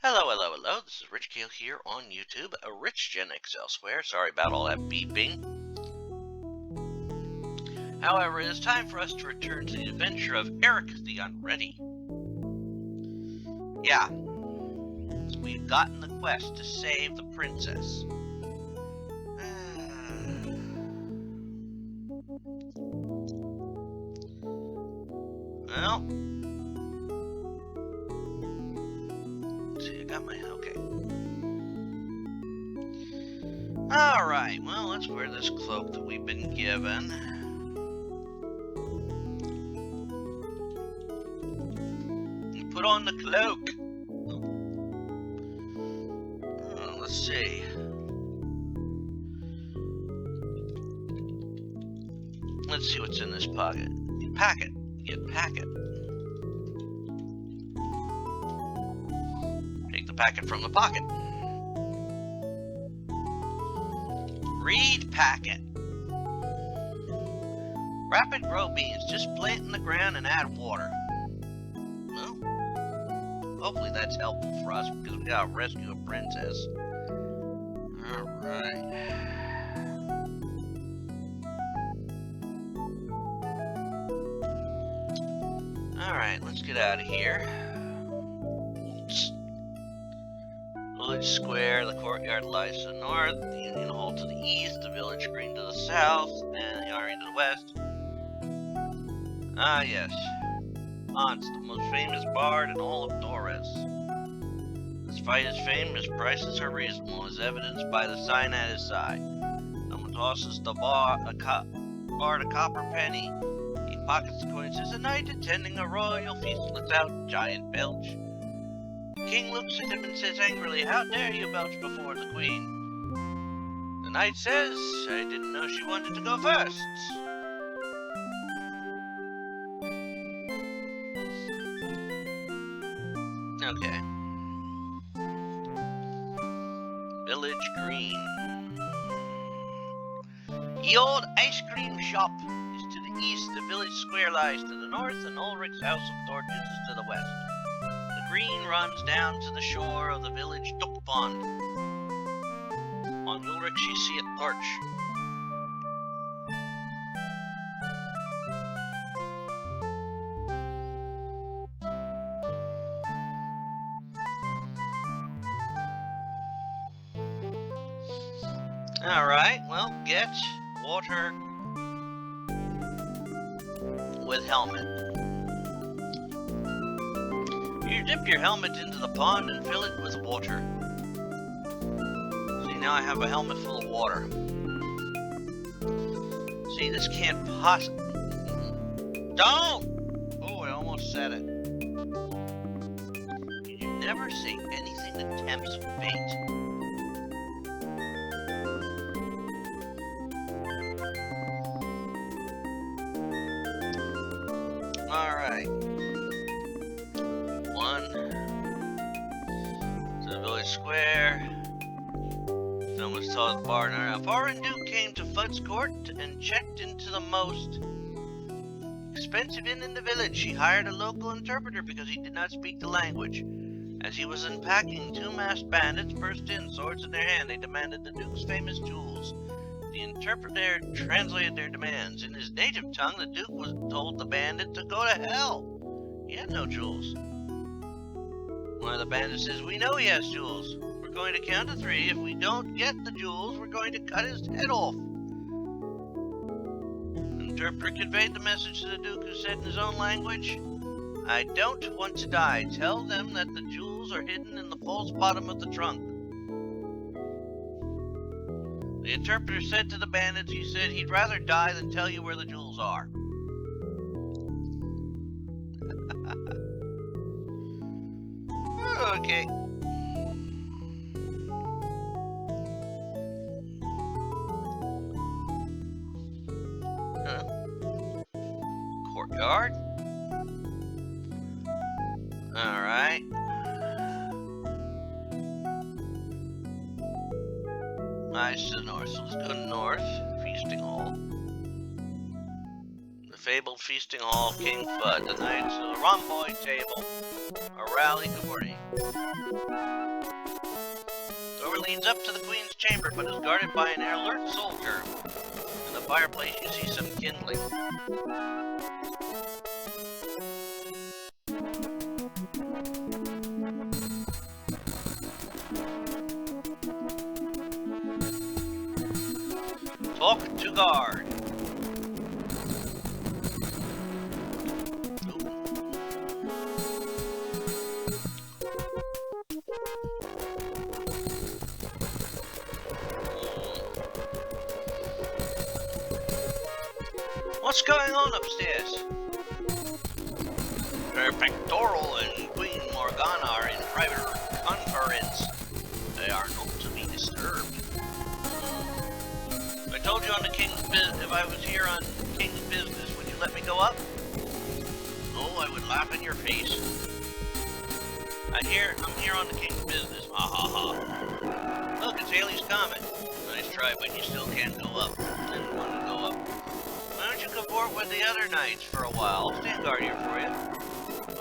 Hello, hello, hello. This is Rich Kale here on YouTube. A Rich Gen X elsewhere. Sorry about all that beeping. However, it is time for us to return to the adventure of Eric the Unready. Yeah, we've gotten the quest to save the princess. Well, let's see, I got my okay. Alright, well, let's wear this cloak that we've been given. And put on the cloak. Let's see. Let's see what's in this pocket. Packet. Get packet. Take the packet from the pocket. Read packet. Rapid grow beans. Just plant in the ground and add water. Well, hopefully that's helpful for us because we gotta rescue a princess. Alright. Alright, let's get out of here. Village Square, the courtyard lies to the north, the Union Hall to the east, the village green to the south, and the army to the west. Ah, yes. Hans, the most famous bard in all of Torres. Despite his fame, his prices are reasonable, as evidenced by the sign at his side. Someone tosses the bard a copper penny. He pockets the coin and says, "A knight attending a royal feast lets out giant belch." The king looks at him and says angrily, "How dare you belch before the queen?" The knight says, "I didn't know she wanted to go first." Okay. Village Green. The old ice cream shop is to the east, the village square lies to the north, and Ulrich's house of torches is to the west. The green runs down to the shore of the village duck pond. On Ulrich you see it perch. Alright, well, get water with helmet. You dip your helmet into the pond and fill it with water. See, now I have a helmet full of water. See, this can't possibly... Don't! Oh, I almost said it. You never say anything that tempts fate. Alright. One. To the village square. Film was told the partner. A foreign duke came to Fudd's court and checked into the most expensive inn in the village. He hired a local interpreter because he did not speak the language. As he was unpacking, two masked bandits burst in, swords in their hand. They demanded the duke's famous jewels. The interpreter translated their demands. In his native tongue, the duke was told the bandit to go to hell. He had no jewels. One of the bandits says, "We know he has jewels. We're going to count to 3. If we don't get the jewels, we're going to cut his head off." The interpreter conveyed the message to the duke, who said in his own language, "I don't want to die. Tell them that the jewels are hidden in the false bottom of the trunk." The interpreter said to the bandits, he said he'd rather die than tell you where the jewels are. Okay. Courtyard. Alright. Nice to the north. So let's go north. Feasting hall. The fabled feasting hall of King Fudd, the knights of the rhomboid table, a rally cavorting. Door leads up to the queen's chamber, but is guarded by an alert soldier. In the fireplace, you see some kindling. Talk to guard. What's going on upstairs? Pectoral and Queen Morgana are in private conference. They are not to be disturbed. I told you on the King's business. If I was here on King's business, would you let me go up? No, I would laugh in your face. I'm here on the King's business. Ha ha ha. Look, it's Haley's Comet. Nice try, but you still can't go up. Didn't want to go up. Why don't you cavort with the other knights for a while? I'll stand guard here for you.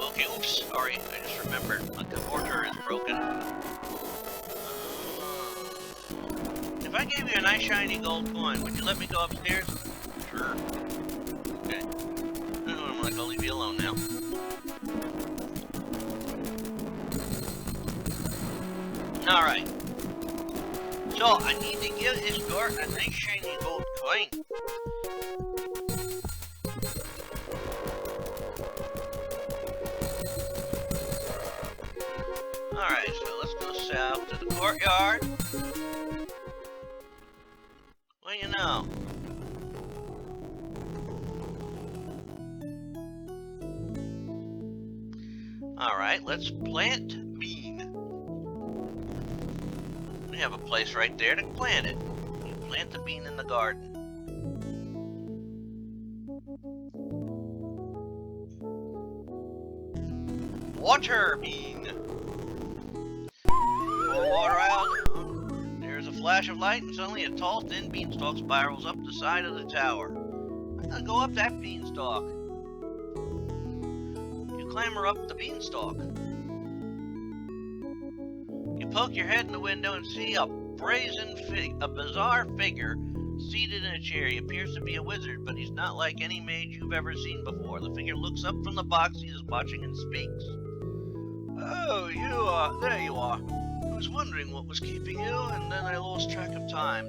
Okay, oops, sorry. I just remembered. My cavorter is broken. If I gave you a nice shiny gold coin, would you let me go upstairs? Sure. Okay. I'm like, I'll leave you alone now. Alright. So, I need to give this guard a nice shiny gold coin. Alright, so let's go south to the courtyard. Well, you know. Alright, let's plant bean. We have a place right there to plant it. You plant the bean in the garden. Water bean. Pour water out. There's a flash of light, and suddenly a tall, thin beanstalk spirals up the side of the tower. I'm gonna go up that beanstalk. You clamber up the beanstalk. You poke your head in the window and see a bizarre figure seated in a chair. He appears to be a wizard, but he's not like any mage you've ever seen before. The figure looks up from the box he is watching and speaks. Oh, there you are. I was wondering what was keeping you, and then I lost track of time.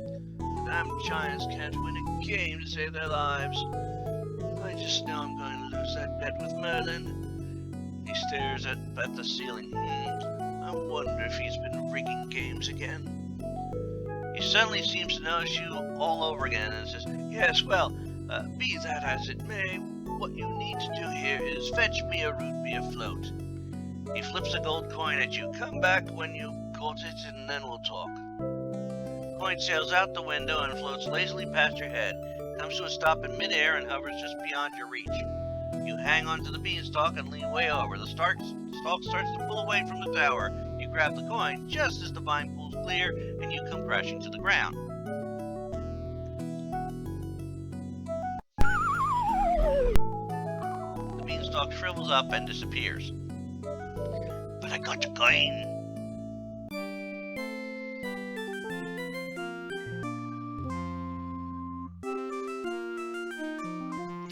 Damn giants can't win a game to save their lives. I just know I'm going to lose that bet with Merlin. He stares at the ceiling. I wonder if he's been rigging games again. He suddenly seems to notice you all over again and says, yes, well, be that as it may, what you need to do here is fetch me a root beer float. He flips a gold coin at you. Come back when you've caught it, and then we'll talk. Coin sails out the window and floats lazily past your head. Comes to a stop in midair and hovers just beyond your reach. You hang onto the beanstalk and lean way over. The stalk starts to pull away from the tower. You grab the coin just as the vine pulls clear, and you come crashing to the ground. The beanstalk shrivels up and disappears. But I got your coin.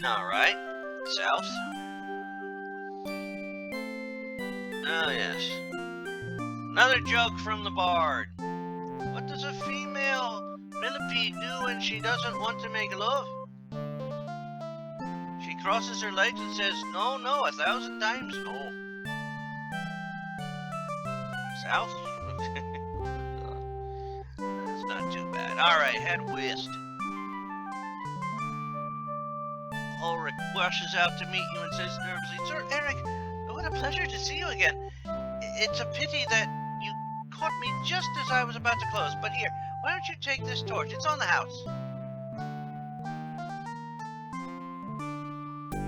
Alright, south. Oh yes. Another joke from the bard. What does a female millipede do when she doesn't want to make love? She crosses her legs and says, no, 1,000 times no. South? That's not too bad. Alright, head west. Ulrich rushes out to meet you and says nervously, Sir Eric, what a pleasure to see you again. It's a pity that you caught me just as I was about to close, but here, why don't you take this torch? It's on the house.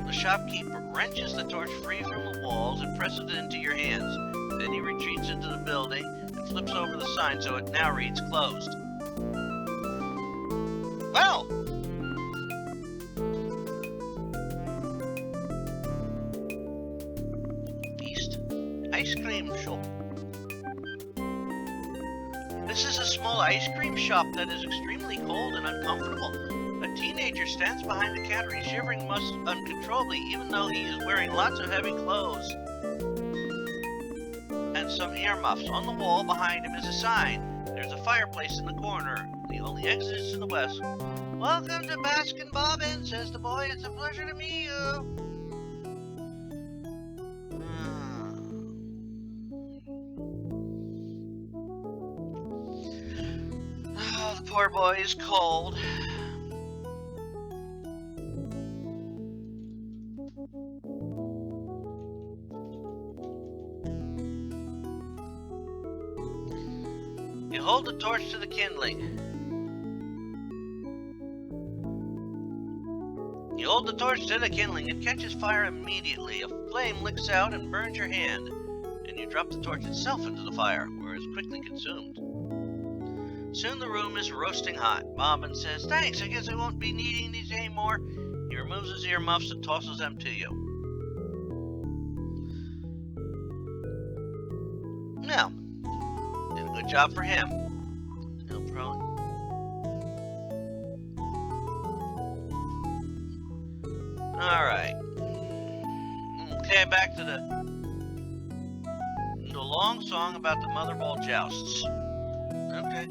The shopkeeper wrenches the torch free from the walls and presses it into your hands. Then he retreats into the building and flips over the sign so it now reads closed. Well! ice cream shop. This is a small ice cream shop that is extremely cold and uncomfortable. A teenager stands behind the counter. He's shivering most uncontrollably, even though he is wearing lots of heavy clothes and some earmuffs. On the wall behind him is a sign. There's a fireplace in the corner. The only exit is to the west. Welcome to Baskin Bobbin, says the boy. It's a pleasure to meet you. Oh, the poor boy is cold. You hold the torch to the kindling. You hold the torch to the kindling. It catches fire immediately. A flame licks out and burns your hand. And you drop the torch itself into the fire, where it's quickly consumed. Soon the room is roasting hot. Bobbin says, "Thanks, I guess I won't be needing these anymore." He removes his earmuffs and tosses them to you. Now, did a good job for him. No problem. Alright. Okay, back to the long song about the Mother Ball jousts. Okay.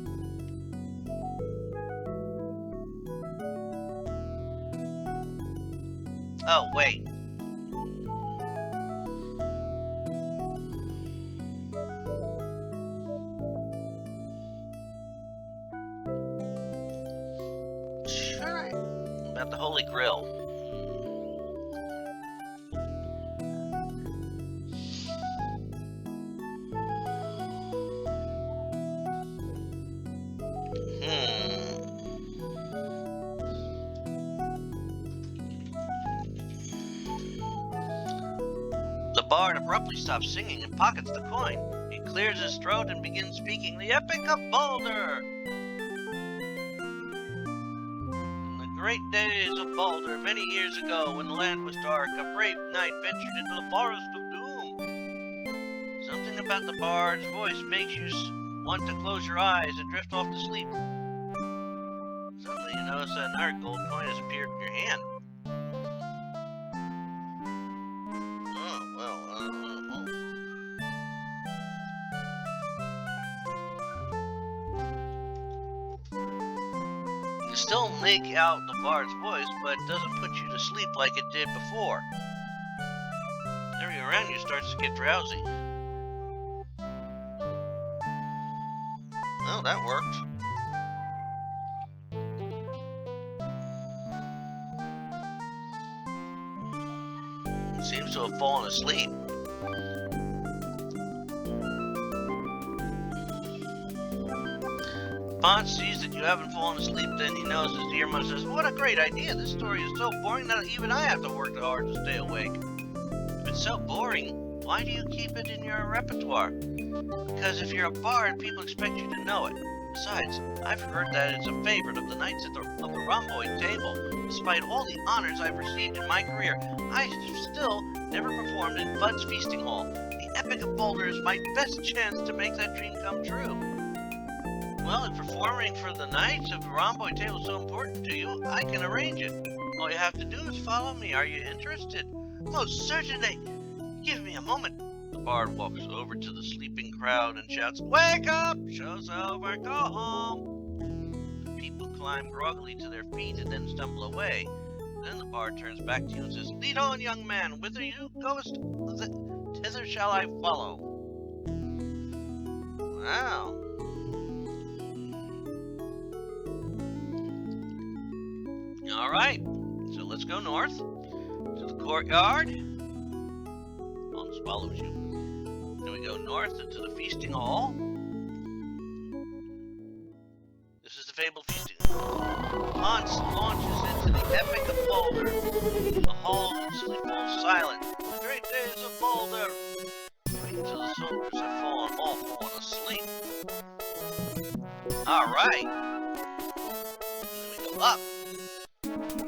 Oh, wait. Sure. About the Holy Grail. The bard abruptly stops singing and pockets the coin. He clears his throat and begins speaking the Epic of Balder. In the great days of Balder, many years ago, when the land was dark, a brave knight ventured into the forest of doom. Something about the bard's voice makes you want to close your eyes and drift off to sleep. Suddenly you notice that another gold coin has appeared in your hand. You still make out the bard's voice, but it doesn't put you to sleep like it did before. Everything around you starts to get drowsy. Well, that worked. He seems to have fallen asleep. Pond sees that you haven't fallen asleep, then he knows his earmuff says, "What a great idea! This story is so boring that even I have to work hard to stay awake." If it's so boring, why do you keep it in your repertoire? Because if you're a bard, people expect you to know it. Besides, I've heard that it's a favorite of the knights of the rhomboid table. Despite all the honors I've received in my career, I still never performed in Bud's feasting hall. The Epic of Balder is my best chance to make that dream come true. Well, if performing for the knights of the rhomboid table is so important to you, I can arrange it. All you have to do is follow me. Are you interested? Most certainly. Give me a moment. The bard walks over to the sleeping crowd and shouts, "Wake up! Show's over, go home!" The people climb groggily to their feet and then stumble away. Then the bard turns back to you and says, "Lead on, young man. Whither you goest, thither shall I follow." Wow. Alright, so let's go north to the courtyard. Hans follows you. Then we go north into the feasting hall. This is the fabled feasting hall. Hans launches into the Epic of Balder. The hall falls silent. The great days of Balder. Wait until the soldiers have all fallen asleep. Alright. Then we go up.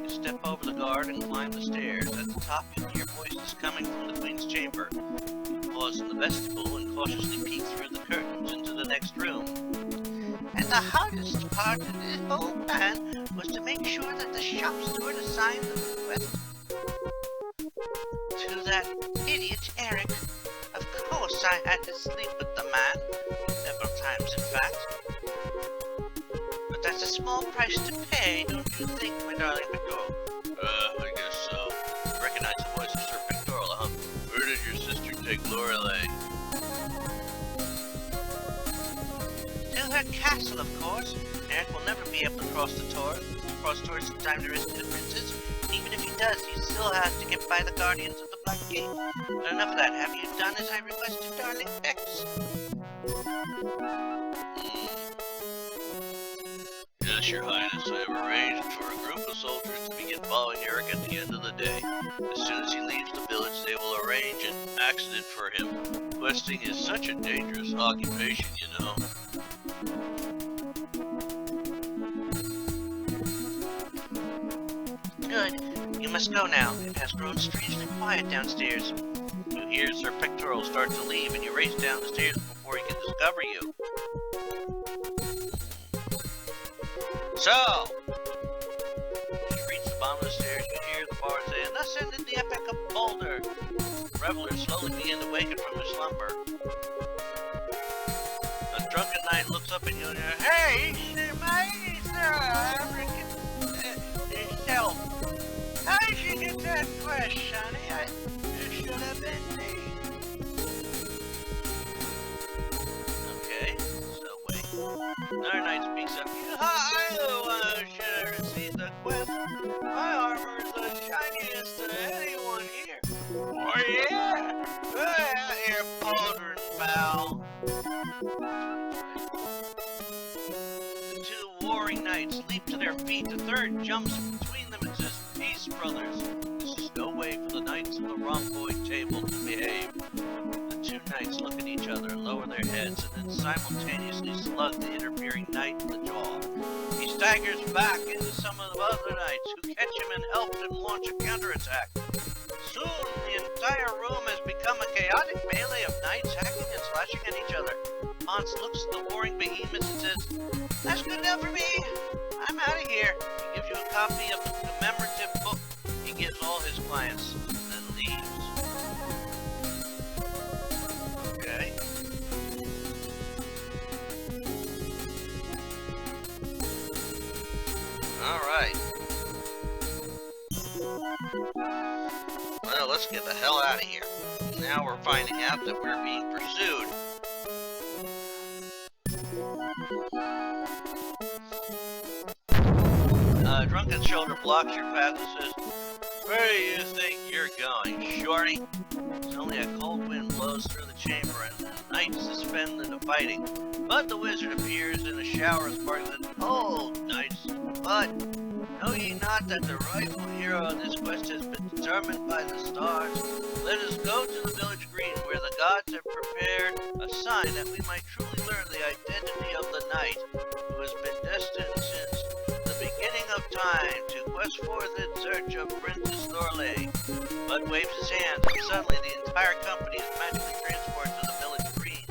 Step over the guard and climb the stairs. At the top, you hear voices coming from the queen's chamber. You pause in the vestibule and cautiously peek through the curtains into the next room. And the hardest part of this whole plan was to make sure that the shop steward assigned the request to that idiot Eric. Of course I had to sleep with the man, several times in fact. But that's a small price to pay, don't you think, my darling Pectoral? I guess so. Recognize the voice of Sir Pectoral, huh? Where did your sister take Lorelei? To her castle, of course. Eric will never be able to cross towards the time to rescue the princess. Even if he does, he still has to get by the guardians of the Black Gate. But enough of that. Have you done as I requested, darling Bex? Yes, Your Highness. I have arranged for a group of soldiers to begin following Eric at the end of the day. As soon as he leaves the village, they will arrange an accident for him. Questing is such a dangerous occupation, you know. Good. You must go now. It has grown strangely quiet downstairs. You hear Sir Pectoral start to leave, and you race down the stairs before he can discover you. So, as you reach the bottom of the stairs, you hear the bard say, "And thus ended the epic of Boulder." The reveler slowly begin to waken from his slumber. A drunken knight looks up at you and goes, "Hey, yourself. How did you get that quest, Sonny? It should have been me." Okay, so wait. Another knight speaks up. "I'm the one who should have received the quest. My armor is the shiniest of anyone here." "Oh yeah? Good out here, bouldering, pal." The two warring knights leap to their feet. The third jumps between them and says, "Peace, brothers. This is no way for the knights of the rhomboid table to behave." The two knights look at each other, lower their heads, and then simultaneously slug the interfering knight in the jaw. He staggers back into some of the other knights, who catch him and help him launch a counterattack. Soon, the entire room has become a chaotic melee of knights hacking and slashing at each other. Hans looks at the warring behemoths and says, "That's good enough for me. I'm out of here." He gives you a copy of the commemorative book he gives all his clients, and then leaves. Okay. Alright. Well, let's get the hell out of here. Now we're finding out that we're being pursued. Drunken shoulder blocks your path and says, "Where do you think you're going, shorty?" It's only a cold wind blows through the chamber and the knights suspend the fighting. But the wizard appears in a shower of sparkling. "Oh, knights, but know ye not that the rightful hero of this quest has been determined by the stars? Let us go to the village green, where the gods have prepared a sign that we might truly learn the identity of the knight who has been destined since the beginning of time to quest forth in search of Princess Lorelei." Bud waves his hand, and suddenly the entire company is magically transported to the village green.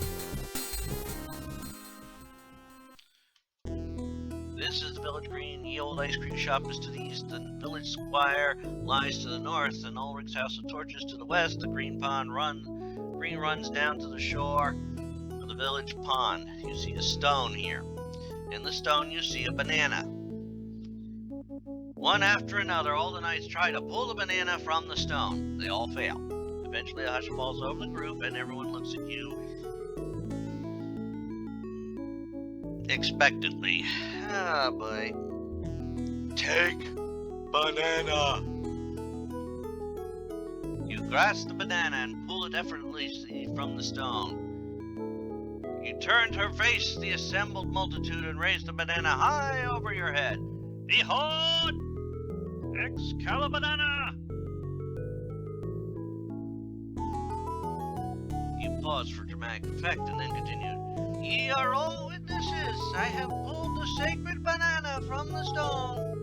This is the village green. The old ice cream shop is to the east. The village square lies to the north, and Ulrich's house of torches to the west. The green runs down to the shore of the village pond. You see a stone here. In the stone you see a banana. One after another, all the knights try to pull the banana from the stone. They all fail. Eventually a hush falls over the group, and everyone looks at you expectantly. Ah, boy. "Take banana." You grasp the banana and pull it effortlessly from the stone. You turn to face the assembled multitude and raise the banana high over your head. "Behold! Excalibur-banana!" You pause for dramatic effect and then continue. "Ye are all witnesses. I have pulled the sacred banana from the stone."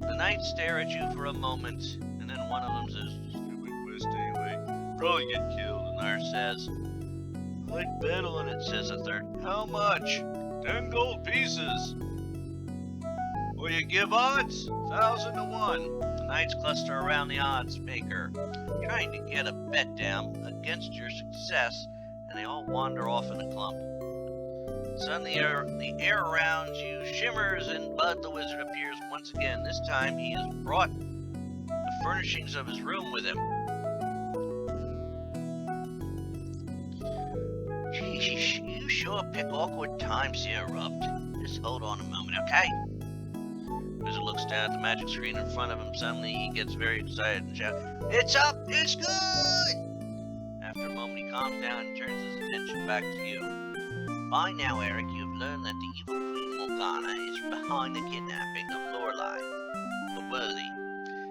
The knights stare at you for a moment, and then one of them says, "Stupid quest anyway. Probably get killed, and nurse says. "I'd bet on it," says a third. "How much?" "10 gold pieces." "Will you give odds?" 1,000 to 1. The knights cluster around the odds maker, trying to get a bet down against your success, and they all wander off in a clump. Suddenly, the air around you shimmers, and Bud the Wizard appears once again. This time, he has brought the furnishings of his room with him. "Geez, you sure pick awkward times to interrupt. Just hold on a moment, okay?" Wizard looks down at the magic screen in front of him. Suddenly, he gets very excited and shouts, "It's up! It's good!" After a moment, he calms down and turns his attention back to you. "By now, Eric, you've learned that the evil Queen Morgana is behind the kidnapping of Lorelei, the Worthy.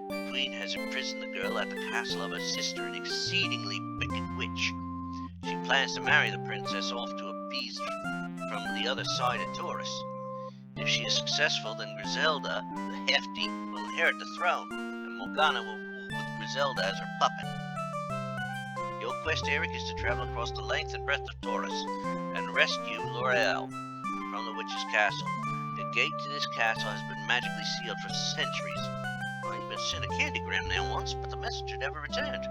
The Queen has imprisoned the girl at the castle of her sister, an exceedingly wicked witch. She plans to marry the princess off to a beast from the other side of Taurus. If she is successful, then Griselda, the Hefty, will inherit the throne, and Morgana will rule with Griselda as her puppet. Your quest, Eric, is to travel across the length and breadth of Taurus and rescue L'Oreal from the witch's castle. The gate to this castle has been magically sealed for centuries. I even sent a candygram there once, but the messenger never returned.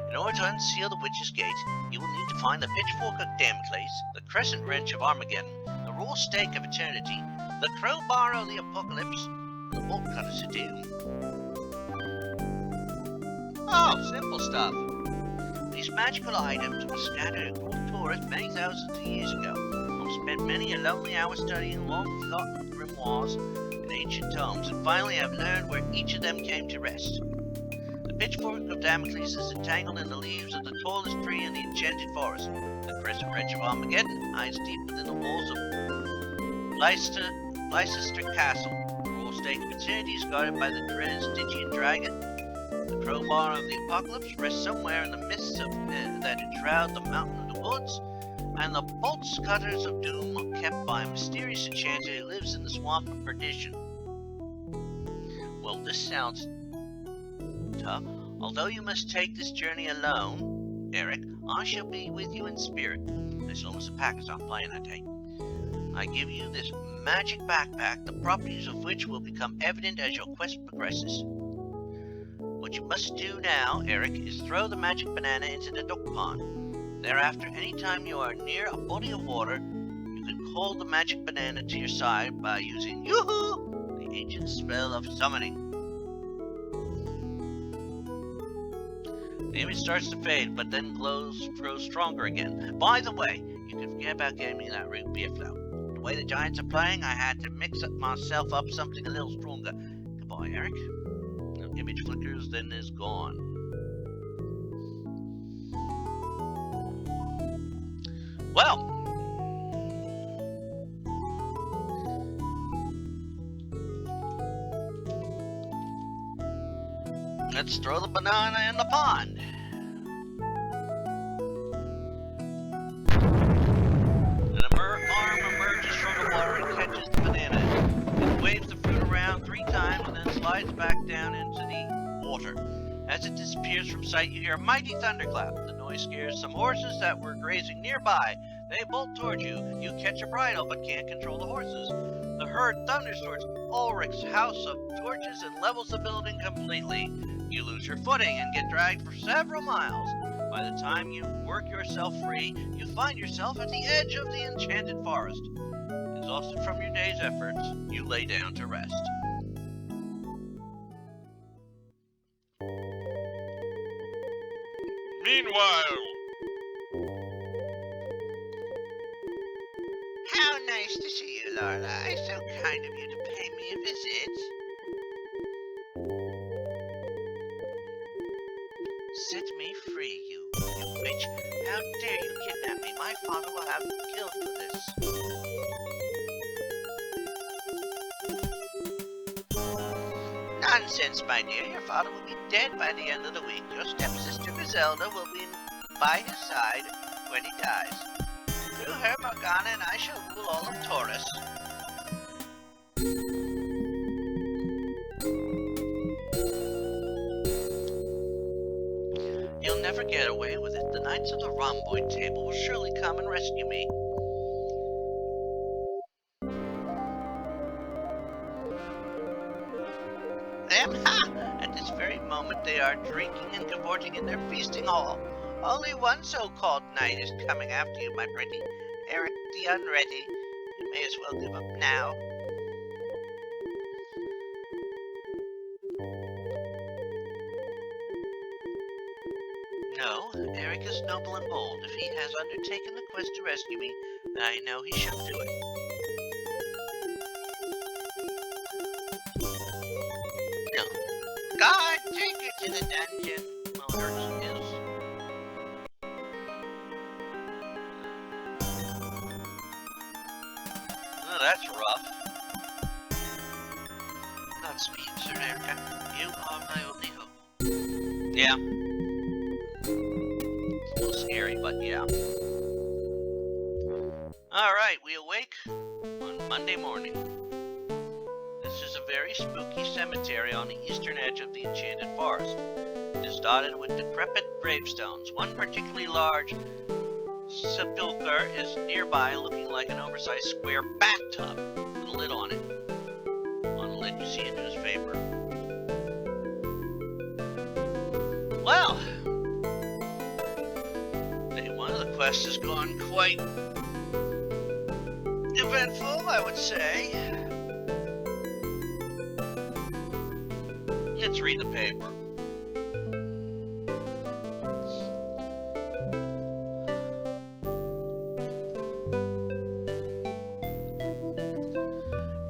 In order to unseal the witch's gate, you will need to find the pitchfork of Damocles, the crescent wrench of Armageddon, the raw stake of eternity, the crowbar of the apocalypse, and the bolt cutters of doom." Oh, simple stuff. These magical items were scattered across Taurus many thousands of years ago. I've spent many a lonely hour studying long-forgotten grimoires and ancient tomes, and finally I've learned where each of them came to rest. The pitchfork of Damocles is entangled in the leaves of the tallest tree in the enchanted forest. The crescent wrench of Armageddon hides deep within the walls of Leicester Castle. The raw stake of eternity is guarded by the dreaded Stygian dragon. The crowbar of the apocalypse rests somewhere in the mists that enshroud the mountain of the woods, and the bolt cutters of doom are kept by a mysterious enchanter who lives in the swamp of perdition. Well, this sounds tough. Although you must take this journey alone, Eric, I shall be with you in spirit, as long as the pack is not playing that day. I give you this magic backpack, the properties of which will become evident as your quest progresses. What you must do now, Eric, is throw the magic banana into the duck pond. Thereafter, anytime you are near a body of water, you can call the magic banana to your side by using Yoo-hoo, the ancient spell of summoning. The image starts to fade, but then grows stronger again. By the way, you can forget about getting me that root beer float. The way the Giants are playing, I had to mix myself up something a little stronger. Goodbye, Eric. The image flickers, then is gone. Well, let's throw the banana in the pond. An arm emerges from the water and catches the banana. It waves the fruit around 3 times and then slides back down into the water. As it disappears from sight, you hear a mighty thunderclap. The noise scares some horses that were grazing nearby. They bolt toward you. You catch a bridle but can't control the horses. The herd thunders towards Ulrich's house of torches and levels the building completely. You lose your footing and get dragged for several miles. By the time you work yourself free, you find yourself at the edge of the enchanted forest. Exhausted from your day's efforts, you lay down to rest. Meanwhile, How nice to see you, Lorelei. So kind of you to pay me a visit. Set me free, you witch. How dare you kidnap me? My father will have you killed for this. Nonsense, my dear. Your father will be dead by the end of the week. Your stepsister Griselda will be by his side when he dies. Through her, Morgana and I shall rule all of Taurus. You'll never get away with it. The Knights of the Rhomboid table will surely come and rescue me. Them, ha! At this very moment they are drinking and cavorting in their feasting hall. Only one so-called knight is coming after you, my pretty. Eric The Unready. You may as well give up now. No, Eric is noble and bold. If he has undertaken the quest to rescue me, then I know he shall do it. No. God, take her to the dungeon. Well, hers is. Oh, that's rough. Godspeed, Sir Erica. You are my only hope. Yeah. A little scary, but yeah. Alright, we awake on Monday morning. This is a very spooky cemetery on the eastern edge of the Enchanted Forest. It is dotted with decrepit gravestones. One particularly large sepulchre is nearby, looking like an oversized square bathtub with a lid on it. On the lid you see a newspaper. Well, day one of the quest has gone quite eventful, I would say. Let's read the paper.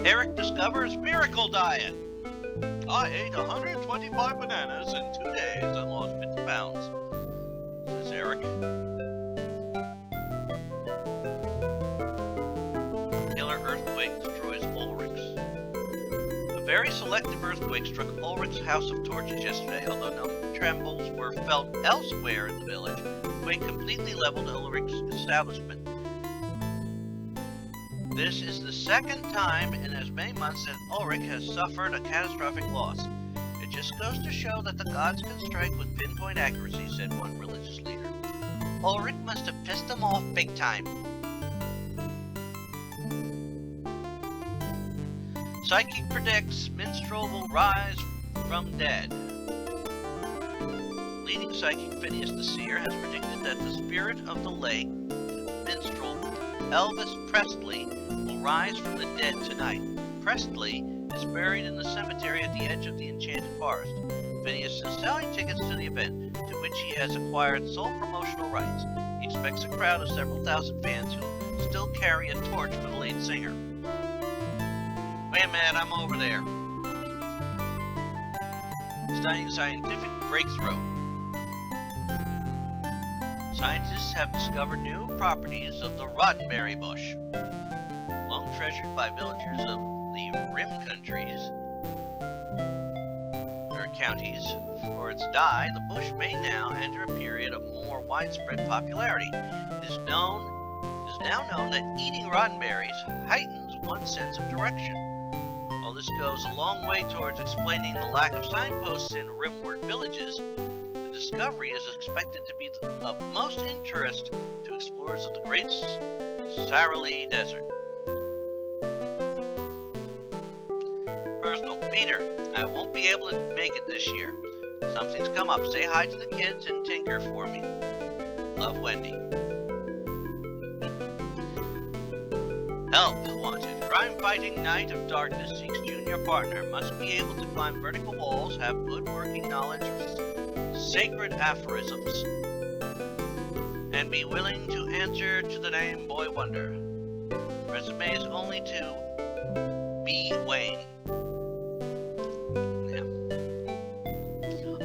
Eric discovers miracle diet. I ate 125 bananas in 2 days and lost 50 pounds, says Eric. Killer earthquake destroys Ulrich's. A very selective earthquake struck Ulrich's House of Torches yesterday, although no trembles were felt elsewhere in the village. The quake completely leveled Ulrich's establishment. This is the second time in as many months that Ulrich has suffered a catastrophic loss. It just goes to show that the gods can strike with pinpoint accuracy, said one religious leader. Ulrich must have pissed them off big time. Psychic predicts minstrel will rise from dead. Leading psychic Phineas the Seer has predicted that the spirit of the lake minstrel Elvis Presley will rise from the dead tonight. Presley is buried in the cemetery at the edge of the Enchanted Forest. Phineas is selling tickets to the event, to which he has acquired sole promotional rights. He expects a crowd of several thousand fans who still carry a torch for the lead singer. Wait a minute, I'm over there. Studying scientific breakthrough. Scientists have discovered new properties of the roddenberry bush. Long treasured by villagers of the rim counties for its dye, the bush may now enter a period of more widespread popularity. It is now known that eating roddenberries heightens one's sense of direction. While this goes a long way towards explaining the lack of signposts in rimward villages, the discovery is expected to be of most interest to explorers of the Great Sarali Desert. Personal, Peter, I won't be able to make it this year. Something's come up. Say hi to the kids and tinker for me. Love, Wendy. Help wanted. Crime-fighting Knight of Darkness seeks junior partner. Must be able to climb vertical walls, have good working knowledge of sacred aphorisms, and be willing to answer to the name Boy Wonder. Resume is only to B. Wayne. Yeah.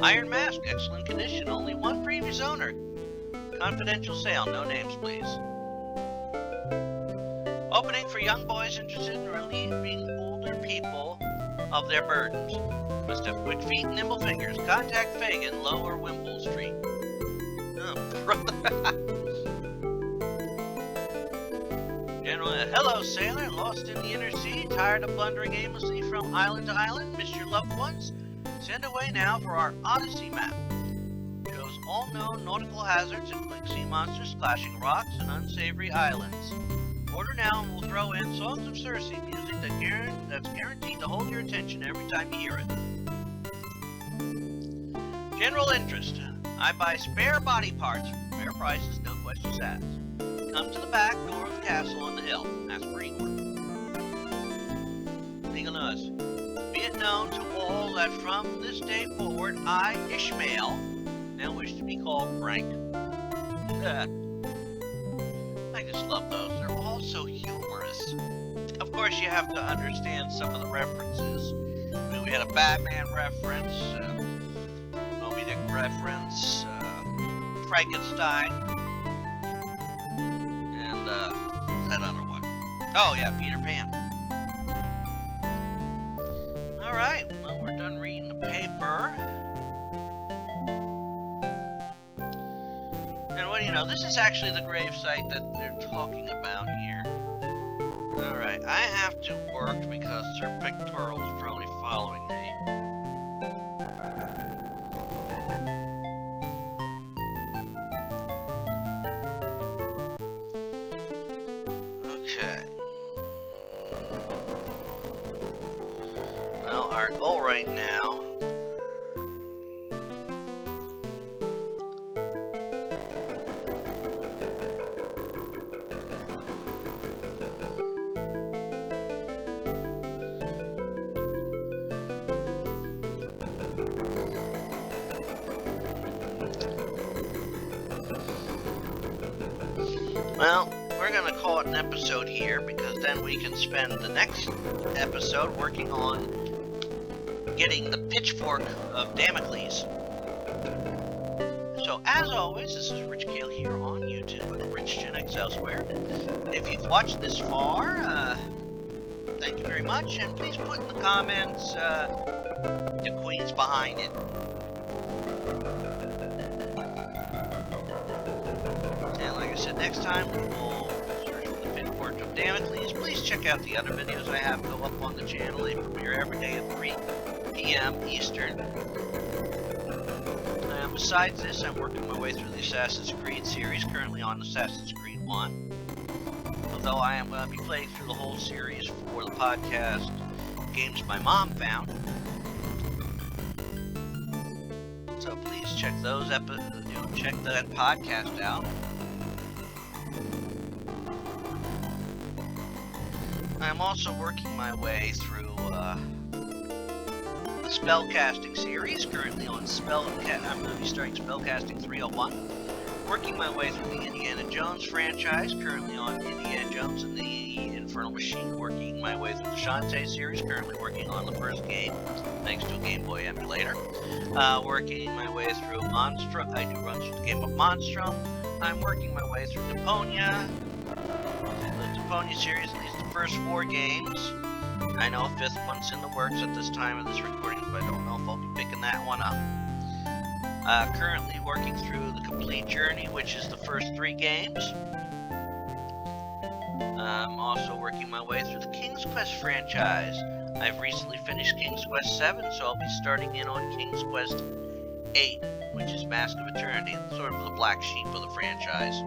Iron Mask, excellent condition. Only one previous owner. Confidential sale, no names please. Opening for young boys interested in relieving older people of their burdens. Must have quick feet and nimble fingers. Contact Fagan, Lower Wimple Street. Oh, brother. General, hello, sailor. Lost in the inner sea. Tired of blundering aimlessly from island to island. Miss your loved ones? Send away now for our Odyssey map. Shows all known nautical hazards, including sea monsters, splashing rocks, and unsavory islands. Order now and we'll throw in Songs of Circe music that's guaranteed to hold your attention every time you hear it. General interest. I buy spare body parts for fair prices, no questions asked. Come to the back door of the castle on the hill. Ask for Igor. Legal notice. Be it known to all that from this day forward, I, Ishmael, now wish to be called Frank. I just love those. They're all so humorous. Of course, you have to understand some of the references. I mean, we had a Batman reference, Moby Dick reference, Frankenstein, and that other one. Oh yeah, Peter Pan. Alright, well, we're done reading the paper. And what do you know, this is actually the gravesite that they're talking about here. Alright, I have to work because Sir Pictorial is probably following me. Okay. Well, our goal right now well, we're going to call it an episode here because then we can spend the next episode working on getting the pitchfork of Damocles. So, as always, this is Rich Kale here on YouTube and Rich Gen X elsewhere. If you've watched this far, thank you very much, and please put in the comments the queens behind it. And like I said, next time we'll search for the pitchfork of Damocles. Please check out the other videos I have go up on the channel. They premiere every day at 3 p.m. Eastern. Besides this, I'm working my way through the Assassin's Creed series, currently on Assassin's Creed 1. Although I am going to be playing through the whole series for the podcast Games My Mom Found. So please check those check that podcast out. I'm also working my way through the spellcasting series, currently on I'm going to be starting spellcasting 301. Working my way through the Indiana Jones franchise, currently on Indiana Jones and the Infernal Machine. Working my way through the Shantae series, currently working on the first game, thanks to a Game Boy emulator. Working my way through Monstrum. I do runs through the game of Monstrum. I'm working my way through Deponia. The Deponia series, at least the first 4 games. I know a 5th one's in the works at this time of this recording, but I don't know if I'll be picking that one up. Currently working through the Complete Journey, which is the first 3 games. I'm also working my way through the King's Quest franchise. I've recently finished King's Quest 7, so I'll be starting in on King's Quest 8, which is Mask of Eternity, sort of the black sheep of the franchise.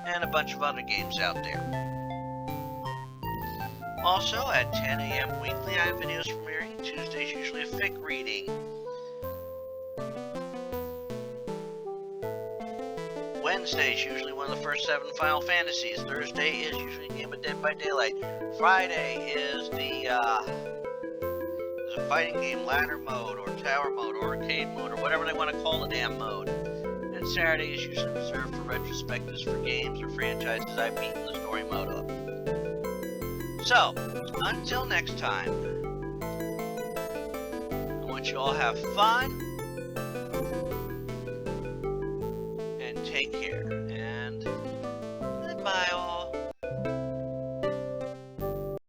And a bunch of other games out there. Also, at 10 a.m. weekly, I have videos premiering. Tuesdays, usually a fic reading. Wednesdays, usually one of the first 7 Final Fantasies. Thursday is usually a game of Dead by Daylight. Friday is the a fighting game ladder mode, or tower mode, or arcade mode, or whatever they want to call the damn mode. And Saturday is usually reserved for retrospectives for games or franchises I've beaten the story mode of. So, until next time, I want you all to have fun, and take care.